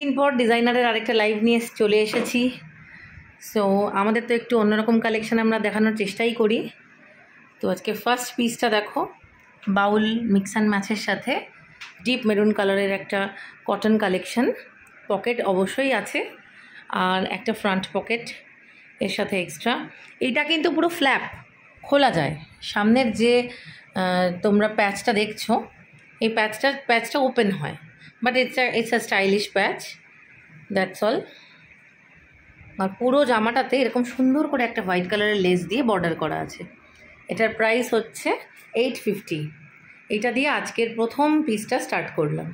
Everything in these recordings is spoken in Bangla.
দিন পর ডিজাইনারের আরেকটা লাইভ নিয়ে চলে এসেছি। সো আমাদের তো একটু অন্যরকম কালেকশন আমরা দেখানোর চেষ্টাই করি। তো আজকে ফার্স্ট পিসটা দেখো, বাউল মিক্স অ্যান্ড ম্যাচের সাথে ডিপ মেরুন কালারের একটা কটন কালেকশন। পকেট অবশ্যই আছে আর একটা ফ্রন্ট পকেট এর সাথে এক্সট্রা। এইটা কিন্তু পুরো ফ্ল্যাপ, খোলা যায়। সামনের যে তোমরা প্যাচটা দেখছো, এই প্যাচটা ওপেন হয়, but it's a stylish patch, that's all. আর পুরো জামাটাতে এরকম সুন্দর করে একটা হোয়াইট কালারের লেস দিয়ে বর্ডার করা আছে। এটার প্রাইস হচ্ছে 850। এটা দিয়ে আজকের প্রথম পিসটা স্টার্ট করলাম।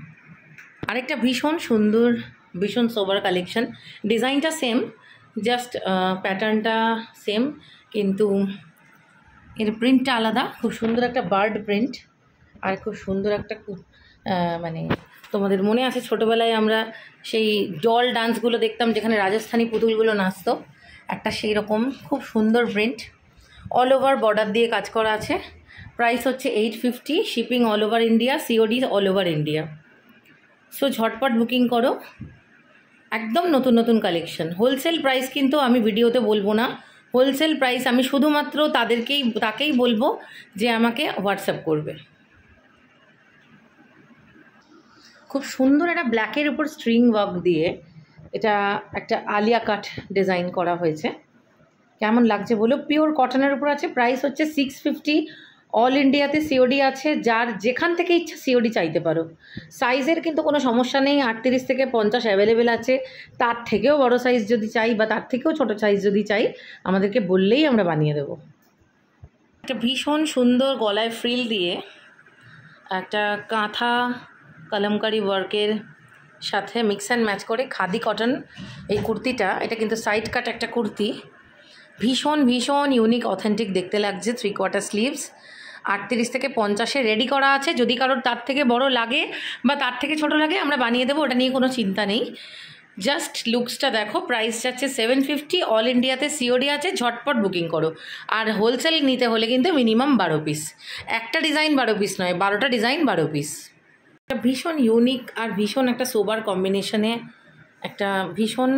আরেকটা ভীষণ সুন্দর, ভীষণ সোবার কালেকশন। ডিজাইনটা সেম, জাস্ট প্যাটার্নটা সেম, কিন্তু এর প্রিন্টটা আলাদা। খুব সুন্দর একটা বার্ড প্রিন্ট, আর খুব সুন্দর একটা মানে তোমাদের মনে আছে ছোটোবেলায় আমরা সেই ডল ডান্সগুলো দেখতাম যেখানে রাজস্থানি পুতুলগুলো নাচতো, একটা সেই রকম খুব সুন্দর প্রিন্ট। অল ওভার বর্ডার দিয়ে কাজ করা আছে। প্রাইস হচ্ছে 850, shipping all over India, COD all over India. So ঝটপট বুকিং করো। একদম নতুন নতুন কালেকশন। হোলসেল প্রাইস কিন্তু আমি ভিডিওতে বলবো না। হোলসেল প্রাইস আমি শুধুমাত্র তাকেই বলবো যে আমাকে হোয়াটসঅ্যাপ করবে। খুব সুন্দর একটা ব্ল্যাকের উপর স্ট্রিং ওয়ার্ক দিয়ে এটা একটা আলিয়া কাট ডিজাইন করা হয়েছে। কেমন লাগছে বলো? পিওর কটনের উপর আছে। প্রাইস হচ্ছে 650। অল ইন্ডিয়াতে সিওডি আছে, যার যেখান থেকে ইচ্ছা সিওডি চাইতে পারো। সাইজের কিন্তু কোনো সমস্যা নেই, 38 থেকে 50 অ্যাভেলেবেল আছে। তার থেকেও বড় সাইজ যদি চাই বা তার থেকেও ছোট সাইজ যদি চাই, আমাদেরকে বললেই আমরা বানিয়ে দেবো। একটা ভীষণ সুন্দর গলায় ফ্রিল দিয়ে একটা কাঁথা কলমকারি ওয়ার্কের সাথে মিক্স অ্যান্ড ম্যাচ করে খাদি কটন এই কুর্তিটা। এটা কিন্তু সাইড কাট একটা কুর্তি, ভীষণ ভীষণ ইউনিক অথেন্টিক দেখতে লাগছে। 3/4 স্লিভস, 38 থেকে 50-এ রেডি করা আছে। যদি কারোর তার থেকে বড় লাগে বা তার থেকে ছোট লাগে, আমরা বানিয়ে দেবো, ওটা নিয়ে কোনো চিন্তা নেই। জাস্ট লুকসটা দেখো। প্রাইস যাচ্ছে 750। অল ইন্ডিয়াতে সিওডি আছে, ঝটপট বুকিং করো। আর হোলসেল নিতে হলে কিন্তু মিনিমাম 12 পিস। একটা ডিজাইন 12 পিস নয়, 12টা ডিজাইন 12 পিস। একটা ভীষণ ইউনিক আর ভীষণ একটা সোবার কম্বিনেশনে একটা ভীষণ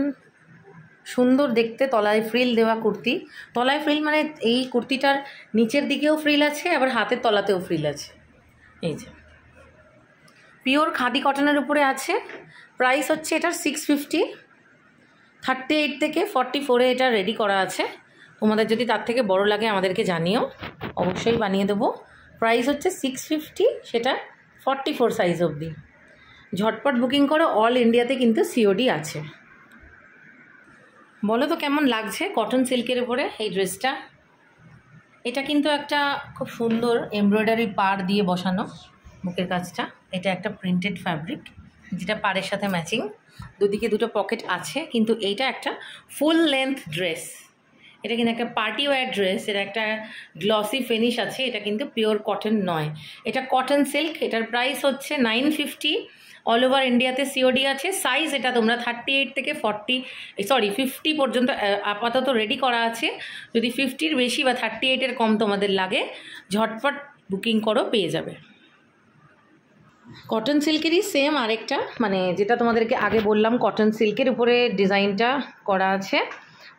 সুন্দর দেখতে তলায় ফ্রিল দেওয়া কুর্তি। তলায় ফ্রিল মানে এই কুর্তিটার নিচের দিকেও ফ্রিল আছে, আবার হাতের তলাতেও ফ্রিল আছে। এই যে পিওর খাদি কটনের উপরে আছে। প্রাইস হচ্ছে এটার 650। 38 থেকে 44-এ এটা রেডি করা আছে। তোমাদের যদি তার থেকে বড় লাগে আমাদেরকে জানিও, অবশ্যই বানিয়ে দেবো। প্রাইস হচ্ছে 650, সেটা 44 সাইজ অবধি। ঝটপট বুকিং করো। অল ইন্ডিয়াতে কিন্তু সিওডি আছে। বলো তো কেমন লাগছে কটন সিল্কের উপরে এই ড্রেসটা? এটা কিন্তু একটা খুব সুন্দর এমব্রয়ডারি পাড় দিয়ে বসানো বুকের কাজটা। এটা একটা প্রিন্টেড ফ্যাব্রিক, যেটা পাড়ের সাথে ম্যাচিং। দুদিকে দুটো পকেট আছে, কিন্তু এইটা একটা ফুল লেন্থ ড্রেস। এটা কিন্তু একটা পার্টি ওয়্যার ড্রেস। এটা একটা গ্লসি ফিনিশ আছে। এটা কিন্তু পিওর কটন নয়, এটা কটন সিল্ক। এটার প্রাইস হচ্ছে 950। অল ওভার ইন্ডিয়াতে সিওডি আছে। সাইজ এটা তোমরা 38 থেকে 50 পর্যন্ত আপাতত রেডি করা আছে। যদি 50-র বেশি বা 38-এর কম তোমাদের লাগে, ঝটপট বুকিং করো, পেয়ে যাবে। কটন সিল্কেরই সেম আরেকটা, মানে যেটা তোমাদেরকে আগে বললাম, কটন সিল্কের উপরে ডিজাইনটা করা আছে।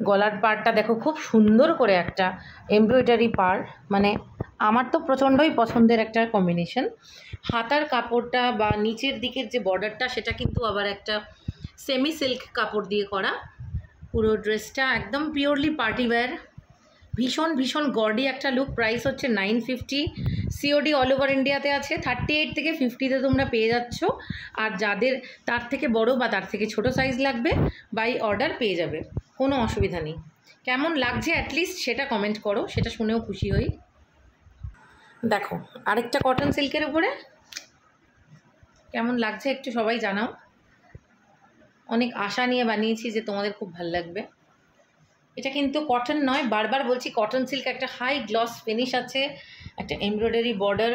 গলার পাড়টা দেখো, খুব সুন্দর করে একটা এমব্রয়ডারি পাড়, মানে আমার তো প্রচণ্ডই পছন্দের একটা কম্বিনেশন। হাতার কাপড়টা বা নিচের দিকের যে বর্ডারটা, সেটা কিন্তু আবার একটা সেমি সিল্ক কাপড় দিয়ে করা। পুরো ড্রেসটা একদম পিওরলি পার্টি ওয়্যার, ভীষণ ভীষণ গর্ডি একটা লুক। প্রাইস হচ্ছে 950। সিওডি অল ওভার ইন্ডিয়াতে আছে। 38 থেকে 50-তে তোমরা পেয়ে যাচ্ছ। আর যাদের তার থেকে বড় বা তার থেকে ছোট সাইজ লাগবে, বাই অর্ডার পেয়ে যাবে, কোনো অসুবিধা নেই। কেমন লাগছে অ্যাটলিস্ট সেটা কমেন্ট করো, সেটা শুনেও খুশি হই। দেখো আরেকটা কটন সিল্কের উপরে কেমন লাগছে একটু সবাই জানাও। অনেক আশা নিয়ে বানিয়েছি যে তোমাদের খুব ভালো লাগবে। এটা কিন্তু কটন নয়, বারবার বলছি কটন সিল্ক। একটা হাই গ্লস ফিনিশ আছে, একটা এমব্রয়ডারি বর্ডার,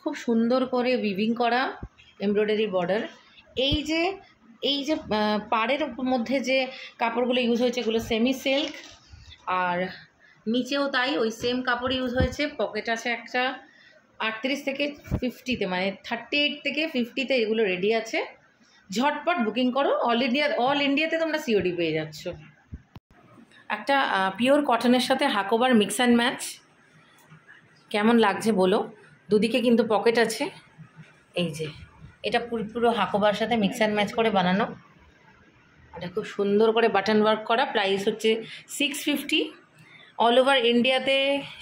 খুব সুন্দর করে উইভিং করা এমব্রয়ডারি বর্ডার। এই যে পাড়ের মধ্যে যে কাপড়গুলো ইউজ হয়েছে, এগুলো সেমি সিল্ক। আর নিচেও তাই, ওই সেম কাপড় ইউজ হয়েছে। পকেট আছে একটা। 38 থেকে 50-তে, মানে 38 থেকে 50-তে এগুলো রেডি আছে। ঝটপট বুকিং করো, অল ইন্ডিয়াতে তোমরা সিওডি পেয়ে যাচ্ছ। একটা পিওর কটনের সাথে হাকোবার মিক্স অ্যান্ড ম্যাচ, কেমন লাগছে বলো। দুদিকে কিন্তু পকেট আছে, এই যে এটা পুরো হাকোবার সাথে মিক্স অ্যান্ড ম্যাচ করে বানানো। এটা খুব সুন্দর করে বাটন ওয়ার্ক করা। প্রাইস হচ্ছে 650। অল ওভার ইন্ডিয়াতে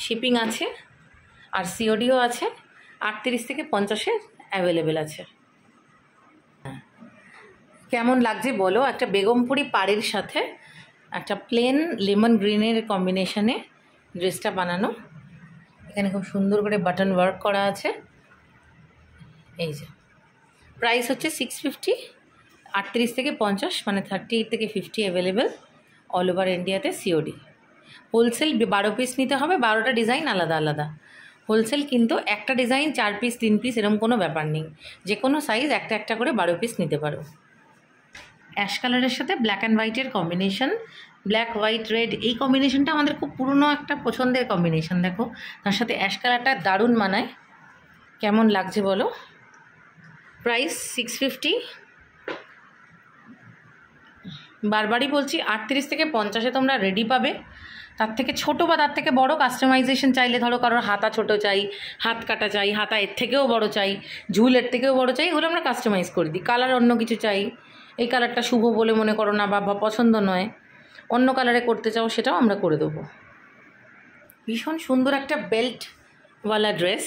শিপিং আছে, আর সিওডিও আছে। 38 থেকে 50-এ অ্যাভেলেবেল আছে। কেমন লাগছে বলো, একটা বেগমপুরি পাড়ের সাথে একটা প্লেন লেমন গ্রিনের কম্বিনেশনে ড্রেসটা বানানো। এখানে খুব সুন্দর করে বাটন ওয়ার্ক করা আছে। এই যে প্রাইস হচ্ছে 650। 38 থেকে 50 মানে 38 থেকে 50 অ্যাভেলেবেল। অল ওভার ইন্ডিয়াতে সিওডি। হোলসেল 12 পিস নিতে হবে, 12টা ডিজাইন আলাদা আলাদা। হোলসেল কিন্তু একটা ডিজাইন 4 পিস 3 পিস এরকম কোনো ব্যাপার নেই, যে কোনো সাইজ একটা একটা করে 12 পিস নিতে পারো। অ্যাশ কালারের সাথে ব্ল্যাক অ্যান্ড হোয়াইটের কম্বিনেশন, ব্ল্যাক হোয়াইট রেড, এই কম্বিনেশনটা আমাদের খুব পুরনো একটা পছন্দের কম্বিনেশন। দেখো তার সাথে অ্যাশ কালারটা দারুণ মানায়। কেমন লাগছে বলো। প্রাইস 650। বারবারই বলছি 38 থেকে 50-এ তোমরা রেডি পাবে। তার থেকে ছোটো বা তার থেকে বড় কাস্টমাইজেশন চাইলে, ধরো কারোর হাতা ছোটো চাই, হাত কাটা চাই, হাতা এর থেকেও বড় চাই, ঝুল এর থেকেও বড় চাই, এগুলো আমরা কাস্টমাইজ করে দিই। কালার অন্য কিছু চাই, এই কালারটা শুভ বলে মনে করো না বা পছন্দ নয়, অন্য কালারে করতে চাও, সেটাও আমরা করে দেবো। ভীষণ সুন্দর একটা বেল্টওয়ালা ড্রেস।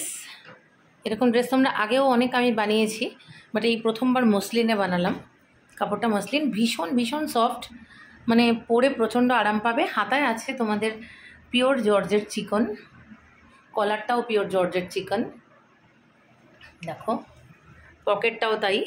এরকম ড্রেস তোমরা আগেও অনেক আমি বানিয়েছি, বাট এই প্রথমবার মসলিনে বানালাম। কাপড়টা মসলিন, ভীষণ ভীষণ সফট, মানে পরে প্রচণ্ড আরাম পাবে। হাতায় আছে তোমাদের পিওর জর্জেট চিকন, কলারটাও পিওর জর্জেট চিকন। দেখো পকেটটাও তাই।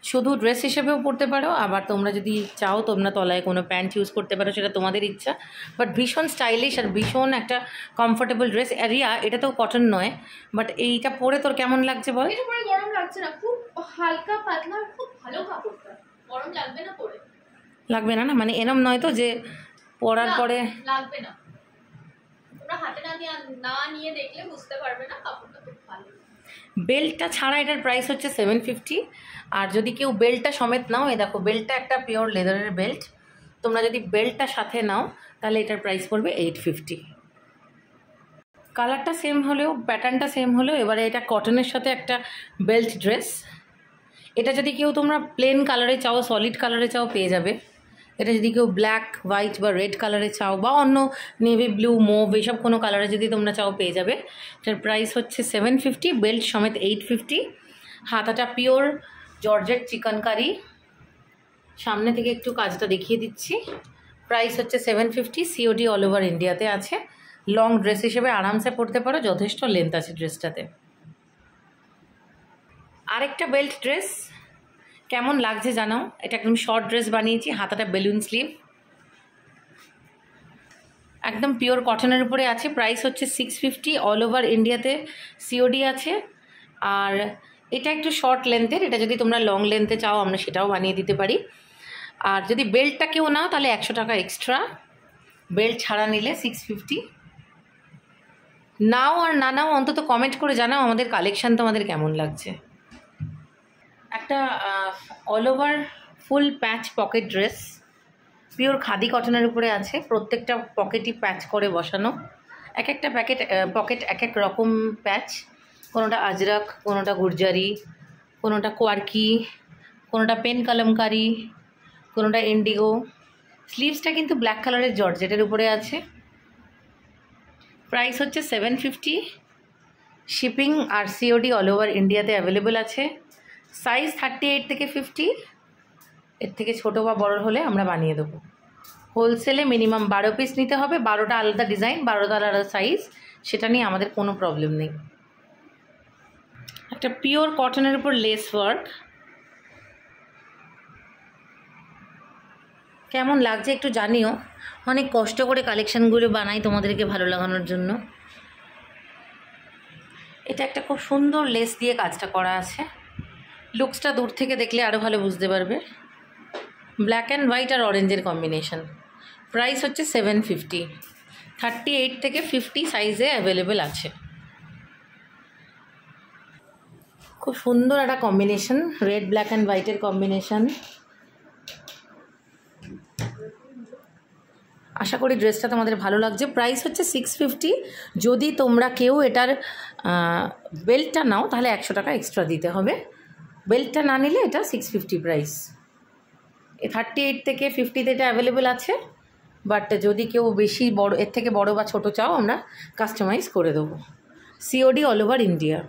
শুধু ড্রেস হিসেবেও পরতে পারো, আবার তোমরা যদি চাও তোমরা তলায় কোনো প্যান্ট ইউজ করতে পারো, সেটা তোমাদের ইচ্ছা। বাট ভীষণ স্টাইলিশ আর ভীষণ একটা কমফোর্টেবল ড্রেস। রিয়া, এটা তো কটন নয়, বাট এইটা পরে তোর কেমন লাগছে বল? এটা পরে গরম লাগছে না, খুব হালকা পাতলা, খুব ভালো কাপড়টা। গরম লাগবে না পরে? লাগবে না, না মানে এরম নয় তো যে পরার পরে লাগবে না। তোমরা হাতে না নিয়ে দেখলে বুঝতে পারবে না, কাপড়টা খুব ভালো। বেল্টটা ছাড়া এটার প্রাইস হচ্ছে 750। আর যদি কেউ বেল্টটা সমেত নাও, এই দেখো বেল্টটা একটা পিওর লেদারের বেল্ট, তোমরা যদি বেল্টটা সাথে নাও তাহলে এটার প্রাইস পড়বে 850। কালারটা সেম হলেও, প্যাটার্নটা সেম হলেও, এবারে এটা কটনের সাথে একটা বেল্ট ড্রেস। এটা যদি কেউ তোমরা প্লেন কালারে চাও, সলিড কালারে চাও, পেয়ে যাবে। এটা যদি কেউ ব্ল্যাক হোয়াইট বা রেড কালারে চাও, বা অন্য নেভি ব্লু মোভ এইসব কোনো কালারে যদি তোমরা চাও, পেয়ে যাবে। এটার প্রাইস হচ্ছে 750, বেল্ট সমেত 850। হাতাটা পিওর জর্জেট চিকনকারি। সামনে থেকে একটু কাজটা দেখিয়ে দিচ্ছি। প্রাইস হচ্ছে 750, সিওডি অল ওভার ইন্ডিয়াতে আছে। লং ড্রেস হিসেবে আরামসে পরতে পারো, যথেষ্ট লেন্থ আছে ড্রেসটাতে। আরেকটা বেল্ট ড্রেস কেমন লাগছে জানাও। এটা একদম শর্ট ড্রেস বানিয়েছি, হাতাটা বেলুন স্লিভ, একদম পিওর কটনের উপরে আছে। প্রাইস হচ্ছে 650, অল ওভার ইন্ডিয়াতে সিওডি আছে। আর এটা একটু শর্ট লেন্থের, এটা যদি তোমরা লং লেন্থে চাও আমরা সেটাও বানিয়ে দিতে পারি। আর যদি বেল্টটা কেউ নাও তাহলে 100 টাকা এক্সট্রা, বেল্ট ছাড়া নিলে 650। নাও আর না নাও অন্তত কমেন্ট করে জানাও আমাদের কালেকশান তোমাদের কেমন লাগছে। একটা অল ওভার ফুল প্যাচ পকেট ড্রেস, পিওর খাদি কটনের উপরে আছে। প্রত্যেকটা পকেটই প্যাচ করে বসানো, এক একটা পকেট এক এক রকম প্যাচ। কোনোটা আজরাক, কোনোটা গুরজারি, কোনোটা কোয়ার্কি, কোনোটা পেন কলমকারি, কোনোটা ইন্ডিগো। স্লিভসটা কিন্তু ব্ল্যাক কালারের জর্জেটের উপরে আছে। প্রাইস হচ্ছে 750, শিপিং আর সিওডি অল ওভার ইন্ডিয়াতে অ্যাভেলেবেল আছে। সাইজ 38 থেকে 50, এর থেকে ছোটো বা বড় হলে আমরা বানিয়ে দেবো। হোলসেলে মিনিমাম 12 পিস নিতে হবে, 12টা আলাদা ডিজাইন, 12টা আলাদা সাইজ, সেটা নিয়ে আমাদের কোনো প্রবলেম নেই। একটা পিওর কটনের উপর লেস ওয়ার্ক, কেমন লাগছে একটু জানিও। অনেক কষ্ট করে কালেকশানগুলো বানাই তোমাদেরকে ভালো লাগানোর জন্য। এটা একটা খুব সুন্দর লেস দিয়ে কাজটা করা আছে। লুকসটা দূর থেকে দেখলে আরও ভালো বুঝতে পারবে। ব্ল্যাক অ্যান্ড হোয়াইট আর অরেঞ্জের কম্বিনেশন। প্রাইস হচ্ছে 750, 38 থেকে 50 সাইজে অ্যাভেলেবেল আছে। খুব সুন্দর একটা কম্বিনেশন, রেড ব্ল্যাক অ্যান্ড হোয়াইটের কম্বিনেশন। আশা করি ড্রেসটা তোমাদের ভালো লাগছে। প্রাইস হচ্ছে 650। যদি তোমরা কেউ এটার বেল্টটা নাও তাহলে 100 টাকা এক্সট্রা দিতে হবে। বেল্টটা না নিলে এটা 650 প্রাইস। 38 থেকে 50তে এটা অ্যাভেলেবেল আছে, বাট যদি কেউ বেশি বড়, এর থেকে বড় বা ছোট চাও আমরা কাস্টমাইজ করে দেবো। COD all over India.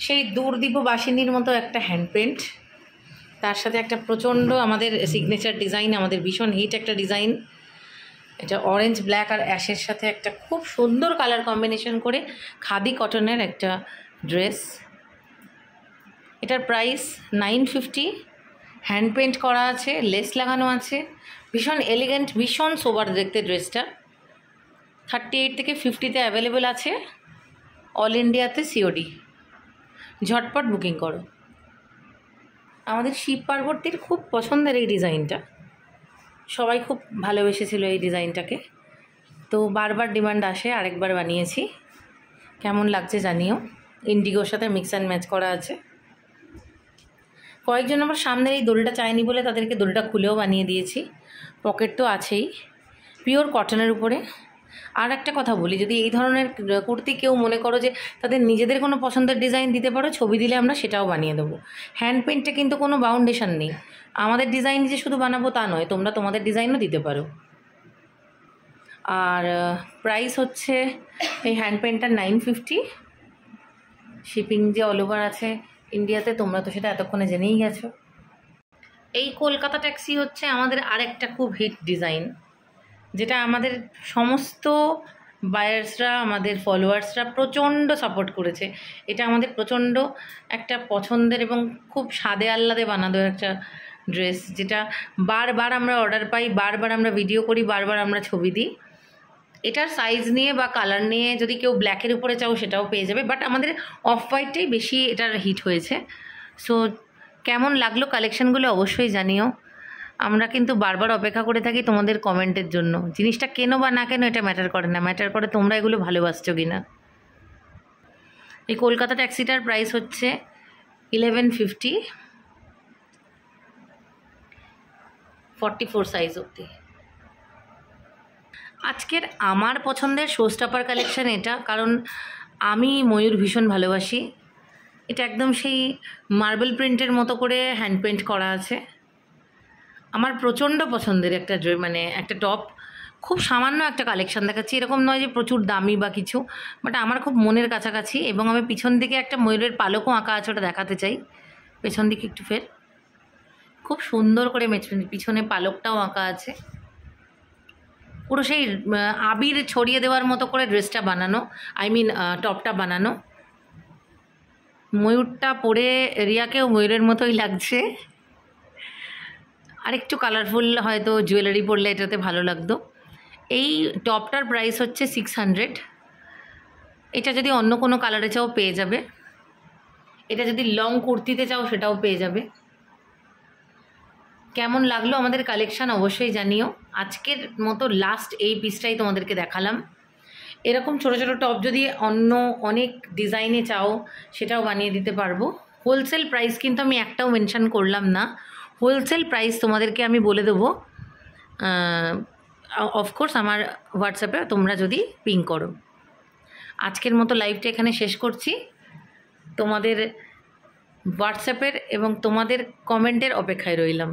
সেই দূরদীপবাসিনীর মতো একটা হ্যান্ড পেন্ট, তার সাথে একটা প্রচণ্ড আমাদের সিগনেচার ডিজাইন, আমাদের ভীষণ হিট একটা ডিজাইন। এটা অরেঞ্জ ব্ল্যাক আর অ্যাশের সাথে একটা খুব সুন্দর কালার কম্বিনেশন করে খাদি কটনের একটা ড্রেস। এটার প্রাইস 950। হ্যান্ড পেন্ট করা আছে, লেস লাগানো আছে, ভীষণ এলিগেন্ট, ভীষণ সোবার দেখতে ড্রেসটা। 38 থেকে 50তে অ্যাভেলেবেল আছে, অল ইন্ডিয়াতে সিওডি। ঝটপট বুকিং করো। আমাদের শিব পার্বতীর খুব পছন্দের এই ডিজাইনটা, সবাই খুব ভালোবেসেছিল এই ডিজাইনটাকে, তো বারবার ডিমান্ড আসে, আরেকবার বানিয়েছি। কেমন লাগছে জানিও। ইন্ডিগোর সাথে মিক্স অ্যান্ড ম্যাচ করা আছে। কয়েকজন আবার সামনের এই দড়িটা চায়নি বলে তাদেরকে দড়িটা খুলেও বানিয়ে দিয়েছি। পকেট তো আছেই, পিওর কটনের উপরে। আর একটা কথা বলি, যদি এই ধরনের কুর্তি কেউ মনে করো যে তাদের নিজেদের কোনো পছন্দের ডিজাইন দিতে পারো, ছবি দিলে আমরা সেটাও বানিয়ে দেবো। হ্যান্ড পেন্টে কিন্তু কোনো বাউন্ডেশন নেই, আমাদের ডিজাইন যে শুধু বানাবো তা নয়, তোমরা তোমাদের ডিজাইনও দিতে পারো। আর প্রাইস হচ্ছে এই হ্যান্ড পেন্টটার 950। শিপিং যে অল ওভার আছে ইন্ডিয়াতে, তোমরা তো সেটা এতক্ষণে জেনেই গেছো। এই কলকাতা ট্যাক্সি হচ্ছে আমাদের আরেকটা খুব হিট ডিজাইন, যেটা আমাদের সমস্ত বায়ার্সরা, আমাদের ফলোয়ার্সরা প্রচণ্ড সাপোর্ট করেছে। এটা আমাদের প্রচণ্ড একটা পছন্দের এবং খুব স্বাদে আহ্লাদে বানানো একটা ড্রেস, যেটা বারবার আমরা অর্ডার পাই, বারবার আমরা ভিডিও করি, বারবার আমরা ছবি দিই। এটার সাইজ নিয়ে বা কালার নিয়ে যদি কেউ ব্ল্যাকের উপরে চাও সেটাও পেয়ে যাবে, বাট আমাদের অফ হোয়াইটটাই বেশি এটার হিট হয়েছে। সো কেমন লাগলো কালেকশানগুলো অবশ্যই জানিও। আমরা কিন্তু বারবার অপেক্ষা করে থাকি তোমাদের কমেন্টের জন্য। জিনিসটা কেনো বা না কেনো এটা ম্যাটার করে না, ম্যাটার করে তোমরা এগুলো ভালোবাসছো কি না। এই কলকাতা ট্যাক্সিটার প্রাইস হচ্ছে 1150, 44 সাইজ অবধি। আজকের আমার পছন্দের শোস্টপার কালেকশান এটা, কারণ আমি ময়ূর ভীষণ ভালোবাসি। এটা একদম সেই মার্বেল প্রিন্টের মতো করে হ্যান্ড পেন্ট করা আছে। আমার প্রচণ্ড পছন্দের একটা মানে একটা টপ। খুব সামান্য একটা কালেকশান দেখাচ্ছি, এরকম নয় যে প্রচুর দামি বা কিছু, বাট আমার খুব মনের কাছাকাছি। এবং আমি পিছন দিকে একটা ময়ূরের পালকও আঁকা আছে, ওটা দেখাতে চাই। পেছন দিকে একটু ফের খুব সুন্দর করে পিছনে পালকটাও আঁকা আছে। পুরো সেই আবির ছড়িয়ে দেওয়ার মতো করে ড্রেসটা বানানো, টপটা বানানো। ময়ূরটা পরে রিয়াকেও ময়ূরের মতোই লাগছে। আর একটু কালারফুল হয়তো জুয়েলারি পরলে এটাতে ভালো লাগতো। এই টপটার প্রাইস হচ্ছে 600। এটা যদি অন্য কোনো কালারে চাও পেয়ে যাবে, এটা যদি লং কুর্তিতে চাও সেটাও পেয়ে যাবে। কেমন লাগলো আমাদের কালেকশান অবশ্যই জানিও। আজকের মতো লাস্ট এই পিসটাই তোমাদেরকে দেখালাম। এরকম ছোটো ছোটো টপ যদি অন্য অনেক ডিজাইনে চাও সেটাও বানিয়ে দিতে পারবো। হোলসেল প্রাইস কিন্তু আমি একটাও মেনশন করলাম না, হোলসেল প্রাইস তোমাদেরকে আমি বলে দেবো অফকোর্স আমার হোয়াটসঅ্যাপে তোমরা যদি পিং করো। আজকের মতো লাইভটা এখানে শেষ করছি। তোমাদের হোয়াটসঅ্যাপের এবং তোমাদের কমেন্টের অপেক্ষায় রইলাম।